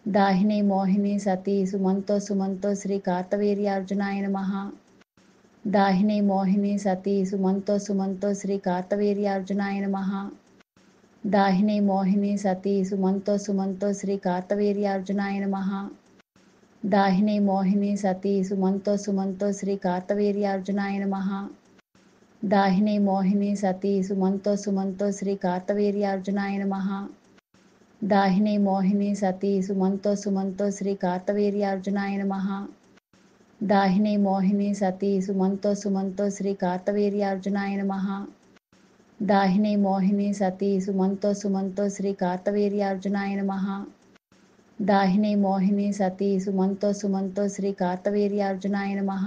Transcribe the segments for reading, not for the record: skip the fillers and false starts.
దాహిని మోహిని సతీ సుమంతో సుమంతో శ్రీ కార్తవీర్యార్జునాయ నమః. దాహిని మోహిని సతీ సుమంతో సుమంతో శ్రీ కార్తవీర్యార్జునాయ నమః. దాహిని మోహిని సతీ సుమంతో సుమంతో శ్రీ కార్తవీర్యార్జునాయ నమః. దాహిని మోహిని సతీ సుమంతో సుమంతో శ్రీ కార్తవీర్యార్జునాయ నమః. దాహిని మోహిని సతీ సుమంతో సుమంతో శ్రీ కార్తవీర్యార్జునాయ నమః. దాహిని మోహిని సతీ సుమంతో సుమంతో శ్రీ కార్తవీర్యార్జునాయ నమః. దాహిని మోహిని సతీ సుమంతో సుమంతో శ్రీ కార్తవీర్యార్జునాయ నమః. దాహిని మోహిని సతీ సుమంతో సుమంతో శ్రీ కార్తవీర్యార్జునాయ నమః. దాహిని మోహిని సతీ సుమంతో సుమంతో శ్రీ కార్తవీర్యార్జునాయ నమః.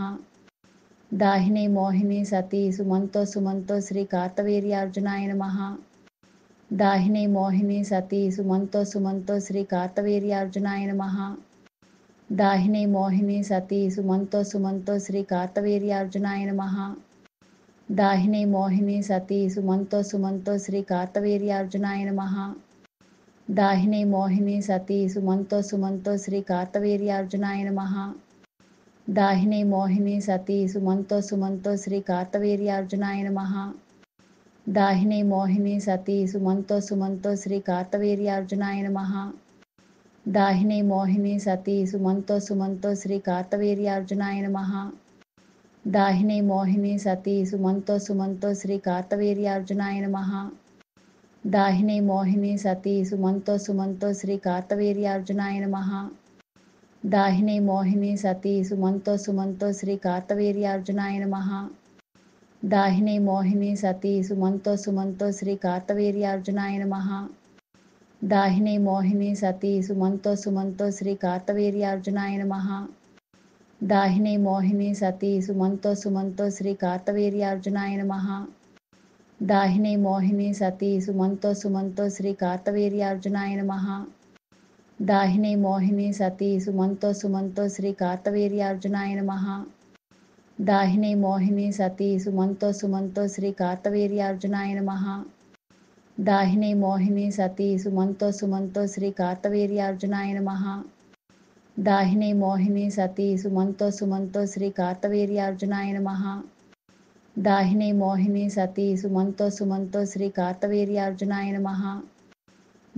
దాహిని మోహిని సతీ సుమంతో సుమంతో శ్రీ కార్తవీర్యార్జునాయ నమః. దాహిని మోహిని సతీ సుమంతో సుమంతో శ్రీ కార్తవీర్యార్జునాయ నమః. దాహిని మోహిని సతీ సుమంతో సుమంతో శ్రీ కార్తవీర్యార్జునాయ నమః. దాహిని మోహిని సతీ సుమంతో సుమంతో శ్రీ కార్తవీర్యార్జునాయ నమః. దాహిని మోహిని సతీ సుమంతో సుమంతో శ్రీ కార్తవీర్యార్జునాయ నమః. దాహిని మోహిని సతీ సుమంతో సుమంతో శ్రీ కార్తవీర్యార్జునాయ నమః. దాహిని మోహిని సతీ సుమంతో సుమంతో శ్రీ కార్తవీర్యార్జునాయ నమః. దాహిని మోహిని సతీ సుమంతో సుమంతో శ్రీ కార్తవీర్యార్జునాయ నమః. దాహిని మోహిని సతీ సుమంతో సుమంతో శ్రీ కార్తవీర్యార్జునాయ నమః. దాహిని మోహిని సతీ సుమంతో సుమంతో శ్రీ కార్తవీర్యార్జునాయ నమః. దాహిని మోహిని సతీ సుమంతో సుమంతో శ్రీ కార్తవీర్యార్జునాయ నమః. దాహిని మోహిని సతీ సుమంతో సుమంతో శ్రీ కార్తవీర్యార్జునాయ నమః. దాహిని మోహిని సతీ సుమంతో సుమంతో శ్రీ కార్తవీర్యార్జునాయ నమః. దాహిని మోహిని సతీ సుమంతో సుమంతో శ్రీ కార్తవీర్యార్జునాయ నమః. దాహిని మోహిని సతీ సుమంతో సుమంతో శ్రీ కార్తవీర్యార్జునాయ నమః. దాహిని మోహిని సతీ సుమంతో సుమంతో శ్రీ కార్తవీర్యార్జునాయ నమః. దాహిని మోహిని సతీ సుమంతో సుమంతో శ్రీ కార్తవీర్యార్జునాయ నమః. దాహిని మోహిని సతీ సుమంతో సుమంతో శ్రీ కార్తవీర్యార్జునాయ నమః. దాహిని మోహిని సతీ సుమంతో సుమంతో శ్రీ కార్తవీర్యార్జునాయ నమః. దాహిని మోహిని సతీ సుమంతో సుమంతో శ్రీ కార్తవీర్యార్జునాయ నమః. దాహిని మోహిని సతీ సుమంతో సుమంతో శ్రీ కార్తవీర్యార్జునాయ నమః. దాహిని మోహిని సతీ సుమంతో సుమంతో శ్రీ కార్తవీర్యార్జునాయ నమః.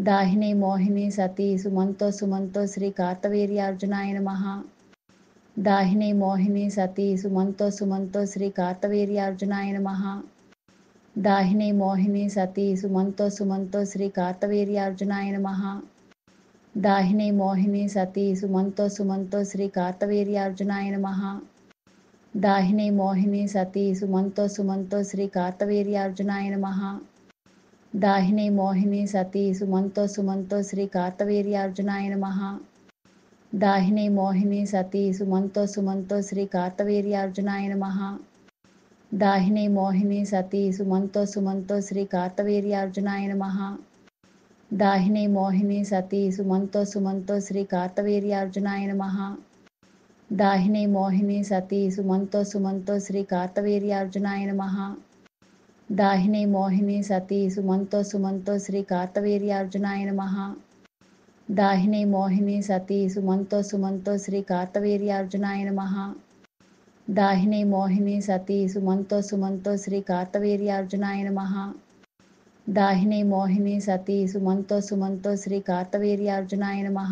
దాహిని మోహిని సతీ సుమంతో సుమంతో శ్రీ కార్తవీర్యార్జునాయ నమః. దాహిని మోహిని సతీ సుమంతో సుమంతో శ్రీ కార్తవీర్యార్జునాయ నమః. దాహిని మోహిని సతీ సుమంతో సుమంతో శ్రీ కార్తవీర్యార్జునాయ నమః. దాహిని మోహిని సతీ సుమంతో సుమంతో శ్రీ కార్తవీర్యార్జునాయ నమః. దాహిని మోహిని సతీ సుమంతో సుమంతో శ్రీ కార్తవీర్యార్జునాయ నమః. దాహిని మోహిని సతీ సుమంతో సుమంతో శ్రీ కార్తవీర్యార్జునాయ నమః. దాహిని మోహిని సతీ సుమంతో సుమంతో శ్రీ కార్తవీర్యార్జునాయ నమః. దాహిని మోహిని సతీ సుమంతో సుమంతో శ్రీ కార్తవీర్యార్జునాయ నమః. దాహిని మోహిని సతీ సుమంతో సుమంతో శ్రీ కార్తవీర్యార్జునాయ నమః. దాహిని మోహిని సతీ సుమంతో సుమంతో శ్రీ కార్తవీర్యార్జునాయ నమః. దాహిని మోహిని సతీ సుమంతో సుమంతో శ్రీ కార్తవీర్యార్జునాయ నమః. దాహిని మోహిని సతీ సుమంతో సుమంతో శ్రీ కార్తవీర్యార్జునాయ నమః.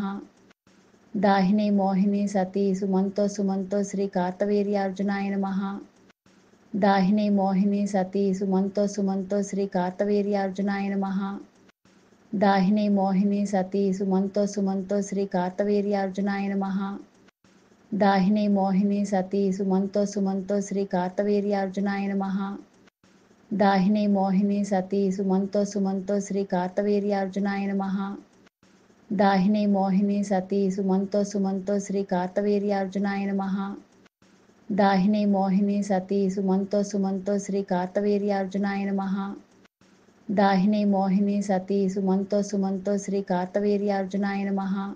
దాహిని మోహిని సతీ సుమంతో సుమంతో శ్రీ కార్తవీర్యార్జునాయ నమః. దాహిని మోహిని సతీ సుమంతో సుమంతో శ్రీ కార్తవీర్యార్జునాయ నమః. దాహిని మోహిని సతీ సుమంతో సుమంతో శ్రీ కార్తవీర్యార్జునాయ నమః. దాహిని మోహిని సతీ సుమంతో సుమంతో శ్రీ కార్తవీర్యార్జునాయ నమః. దాహిని మోహిని సతీ సుమంతో సుమంతో శ్రీ కార్తవీర్యార్జునాయ నమః. దాహిని మోహిని సతీ సుమంతో సుమంతో శ్రీ కార్తవీర్యార్జునాయ నమః. దాహిని మోహిని సతీ సుమంతో సుమంతో శ్రీ కార్తవీర్యార్జునాయ నమః. దాహిని మోహిని సతీ సుమంతో సుమంతో శ్రీ కార్తవీర్యార్జునాయ నమః.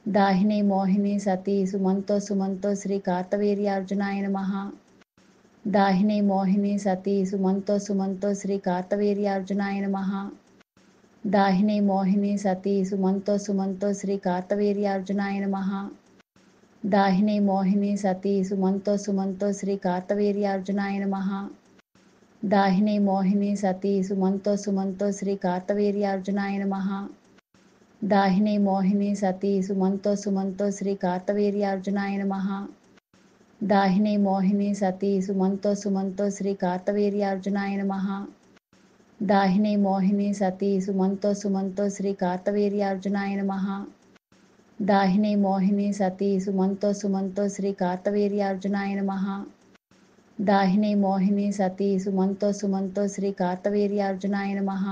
దాహిని మోహిని సతీ సుమంతో సుమంతో శ్రీ కార్తవీర్యార్జునాయ నమః. దాహిని మోహిని సతీ సుమంతో సుమంతో శ్రీ కార్తవీర్యార్జునాయ నమః. దాహిని మోహిని సతీ సుమంతో సుమంతో శ్రీ కార్తవీర్యార్జునాయ నమః. దాహిని మోహిని సతీ సుమంతో సుమంతో శ్రీ కార్తవీర్యార్జునాయ నమః. దాహిని మోహిని సతీ సుమంతో సుమంతో శ్రీ కార్తవీర్యార్జునాయ నమః. దాహిని మోహిని సతీ సుమంతో సుమంతో శ్రీ కార్తవీర్యార్జునాయ నమః. దాహిని మోహిని సతీ సుమంతో సుమంతో శ్రీ కార్తవీర్యార్జునాయ నమః. దాహిని మోహిని సతీ సుమంతో సుమంతో శ్రీ కార్తవీర్యార్జునాయ నమః. దాహిని మోహిని సతీ సుమంతో సుమంతో శ్రీ కార్తవీర్యార్జునాయ నమః. దాహిని మోహిని సతీ సుమంతో సుమంతో శ్రీ కార్తవీర్యార్జునాయ నమః.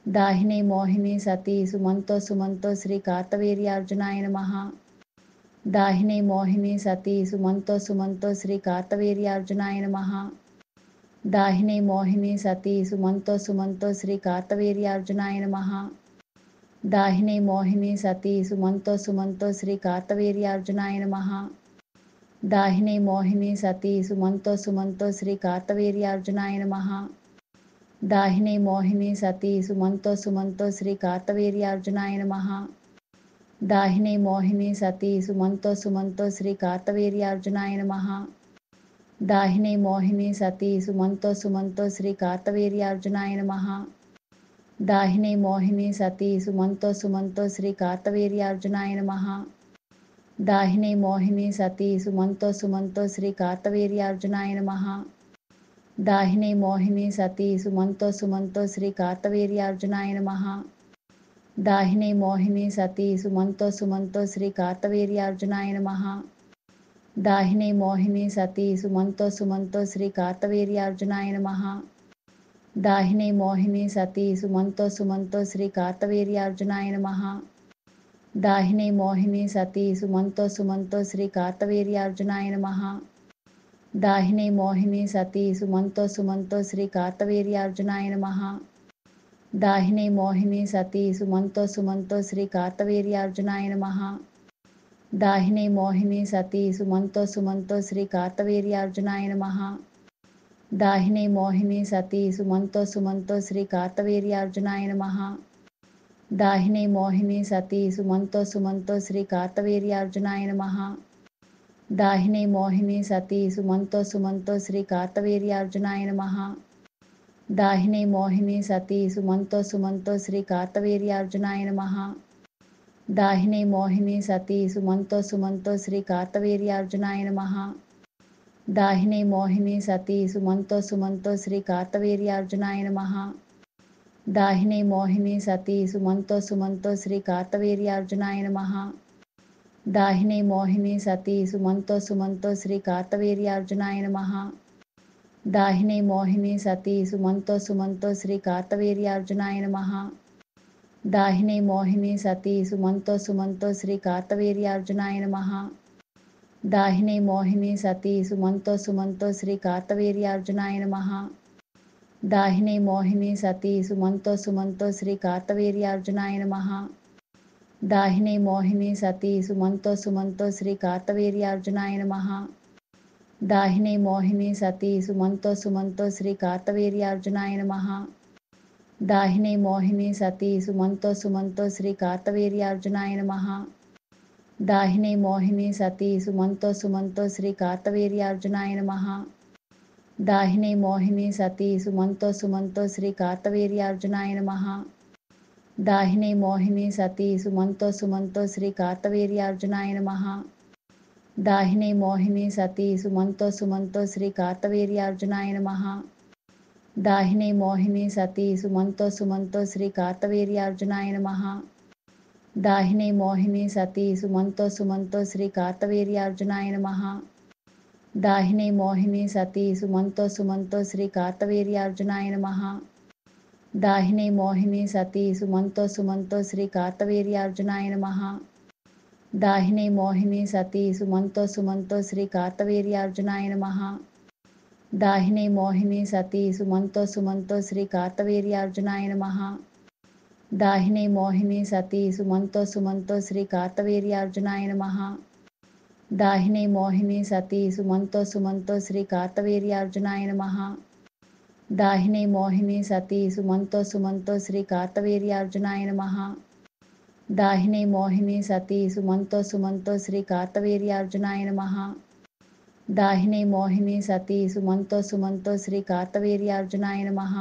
దాహిని మోహిని సతీ సుమంతో సుమంతో శ్రీ కార్తవీర్యార్జునాయ నమః. దాహిని మోహిని సతీ సుమంతో సుమంతో శ్రీ కార్తవీర్యార్జునాయ నమః. దాహిని మోహిని సతీ సుమంతో సుమంతో శ్రీ కార్తవీర్యార్జునాయ నమః. దాహిని మోహిని సతీ సుమంతో సుమంతో శ్రీ కార్తవీర్యార్జునాయ నమః. దాహిని మోహిని సతీ సుమంతో సుమంతో శ్రీ కార్తవీర్యార్జునాయ నమః. దాహిని మోహిని సతీ సుమంతో సుమంతో శ్రీ కార్తవీర్యార్జునాయ నమః. దాహిని మోహిని సతీ సుమంతో సుమంతో శ్రీ కార్తవీర్యార్జునాయ నమః. దాహిని మోహిని సతీ సుమంతో సుమంతో శ్రీ కార్తవీర్యార్జునాయ నమః. దాహిని మోహిని సతీ సుమంతో సుమంతో శ్రీ కార్తవీర్యార్జునాయ నమః. దాహిని మోహిని సతీ సుమంతో సుమంతో శ్రీ కార్తవీర్యార్జునాయ నమః. దాహిని మోహిని సతీ సుమంతో సుమంతో శ్రీ కార్తవీర్యార్జునాయ నమః. దాహిని మోహిని సతీ సుమంతో సుమంతో శ్రీ కార్తవీర్యార్జునాయ నమః. దాహిని మోహిని సతీ సుమంతో సుమంతో శ్రీ కార్తవీర్యార్జునాయ నమః. దాహిని మోహిని సతీ సుమంతో సుమంతో శ్రీ కార్తవీర్యార్జునాయ నమః. దాహిని మోహిని సతీ సుమంతో సుమంతో శ్రీ కార్తవీర్యార్జునాయ నమః. దాహిని మోహిని సతీ సుమంతో సుమంతో శ్రీ కార్తవీర్యార్జునాయ నమః. దాహిని మోహిని సతీ సుమంతో సుమంతో శ్రీ కార్తవీర్యార్జునాయ నమః. దాహిని మోహిని సతీ సుమంతో సుమంతో శ్రీ కార్తవీర్యార్జునాయ నమః. దాహిని మోహిని సతీ సుమంతో సుమంతో శ్రీ కార్తవీర్యార్జునాయ నమః. దాహిని మోహిని సతీ సుమంతో సుమంతో శ్రీ కార్తవీర్యార్జునాయ నమః. దాహిని మోహిని సతీ సుమంతో సుమంతో శ్రీ కార్తవీర్యార్జునాయ నమః. దాహిని మోహిని సతీ సుమంతో సుమంతో శ్రీ కార్తవీర్యార్జునాయ నమః. దాహిని మోహిని సతీ సుమంతో సుమంతో శ్రీ కార్తవీర్యార్జునాయ నమః. దాహిని మోహిని సతీ సుమంతో సుమంతో శ్రీ కార్తవీర్యార్జునాయ నమః. దాహిని మోహిని సతీ సుమంతో సుమంతో శ్రీ కార్తవీర్యార్జునాయ నమః. దాహిని మోహిని సతీ సుమంతో సుమంతో శ్రీ కార్తవీర్యార్జునాయ నమః. దాహిని మోహిని సతీ సుమంతో సుమంతో శ్రీ కార్తవీర్యార్జునాయ నమః. దాహిని మోహిని సతీ సుమంతో సుమంతో శ్రీ కార్తవీర్యార్జునాయ నమః. దాహిని మోహిని సతీ సుమంతో సుమంతో శ్రీ కార్తవీర్యార్జునాయ నమః. దాహిని మోహిని సతీ సుమంతో సుమంతో శ్రీ కార్తవీర్యార్జునాయ నమః. దాహిని మోహిని సతీ సుమంతో సుమంతో శ్రీ కార్తవీర్యార్జునాయ నమః. దాహిని మోహిని సతీ సుమంతో సుమంతో శ్రీ కార్తవీర్యార్జునాయ నమః. దాహిని మోహిని సతీ సుమంతో సుమంతో శ్రీ కార్తవీర్యార్జునాయ నమః. దాహిని మోహిని సతీ సుమంతో సుమంతో శ్రీ కార్తవీర్యార్జునాయ నమః. దాహిని మోహిని సతీ సుమంతో సుమంతో శ్రీ కార్తవీర్యార్జునాయ నమః. దాహిని మోహిని సతీ సుమంతో సుమంతో శ్రీ కార్తవీర్యార్జునాయ నమః. దాహిని మోహిని సతీ సుమంతో సుమంతో శ్రీ కార్తవీర్యార్జునాయ నమః. దాహిని మోహిని సతీ సుమంతో సుమంతో శ్రీ కార్తవీర్యార్జునాయ నమః. దాహిని మోహిని సతీ సుమంతో సుమంతో శ్రీ కార్తవీర్యార్జునాయ నమః. దాహిని మోహిని సతీ సుమంతో సుమంతో శ్రీ కార్తవీర్యార్జునాయ నమః. దాహిని మోహిని సతీ సుమంతో సుమంతో శ్రీ కార్తవీర్యార్జునాయ నమః. దాహిని మోహిని సతీ సుమంతో సుమంతో శ్రీ కార్తవీర్యార్జునాయ నమః. దాహిని మోహిని సతీ సుమంతో సుమంతో శ్రీ కార్తవీర్యార్జునాయ నమః. దాహిని మోహిని సతీ సుమంతో సుమంతో శ్రీ కార్తవీర్యార్జునాయ నమః. దాహిని మోహిని సతీ సుమంతో సుమంతో శ్రీ కార్తవీర్యార్జునాయ నమః. దాహిని మోహిని సతీ సుమంతో శ్రీ కార్తవీర్యార్జునాయ నమః. దాహిని మోహిని సతీ సుమంతో శ్రీ కార్తవీర్యార్జునాయ నమః. దాహిని మోహిని సతీ సుమంతో శ్రీ కార్తవీర్యార్జునాయ నమః.